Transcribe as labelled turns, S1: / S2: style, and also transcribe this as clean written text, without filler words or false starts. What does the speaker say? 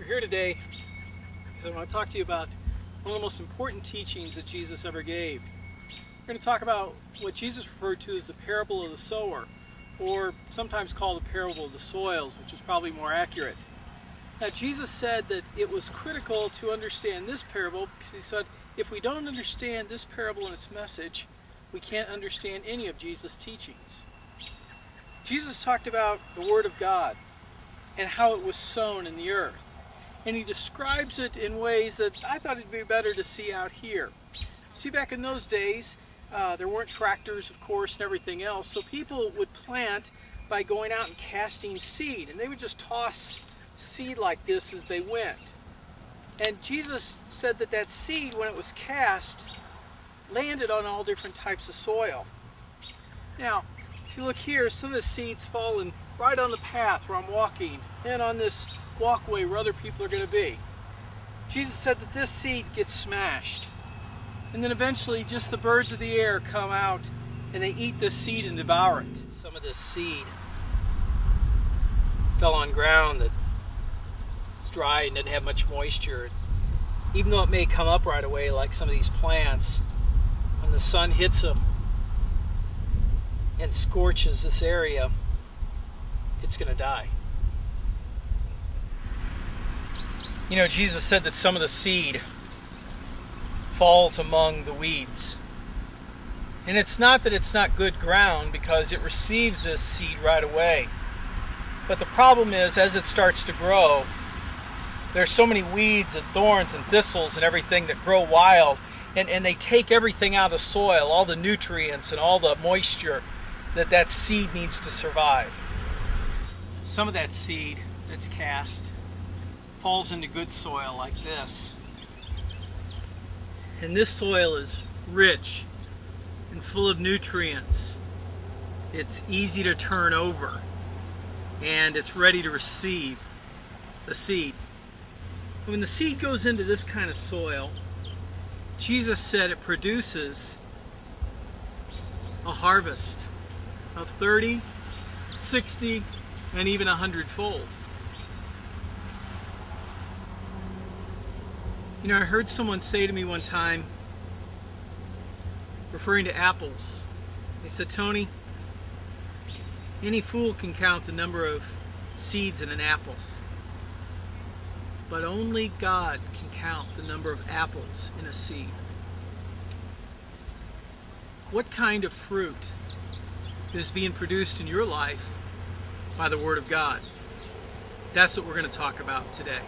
S1: here today because I want to talk to you about one of the most important teachings that Jesus ever gave. We're going to talk about what Jesus referred to as the parable of the sower, or sometimes called the parable of the soils, which is probably more accurate. Now, Jesus said that it was critical to understand this parable because he said, if we don't understand this parable and its message, we can't understand any of Jesus' teachings. Jesus talked about the Word of God and how it was sown in the earth. And he describes it in ways that I thought it'd be better to see out here. See, back in those days, there weren't tractors, of course, and everything else, so people would plant by going out and casting seed, and they would just toss seed like this as they went. And Jesus said that that seed, when it was cast, landed on all different types of soil. Now, if you look here, some of the seeds fallen right on the path where I'm walking, and on this walkway where other people are going to be. Jesus said that this seed gets smashed. And then eventually just the birds of the air come out and they eat this seed and devour it. Some of this seed fell on ground that's dry and doesn't have much moisture. Even though it may come up right away like some of these plants, when the sun hits them and scorches this area, it's going to die. You know, Jesus said that some of the seed falls among the weeds. And it's not that it's not good ground, because it receives this seed right away. But the problem is, as it starts to grow, there's so many weeds and thorns and thistles and everything that grow wild, and they take everything out of the soil, all the nutrients and all the moisture that seed needs to survive. Some of that seed that's cast falls into good soil like this. And this soil is rich and full of nutrients. It's easy to turn over, and it's ready to receive the seed. When the seed goes into this kind of soil, Jesus said it produces a harvest of 30, 60, and even 100-fold. You know, I heard someone say to me one time, referring to apples, they said, "Tony, any fool can count the number of seeds in an apple, but only God can count the number of apples in a seed." What kind of fruit is being produced in your life by the Word of God? That's what we're going to talk about today.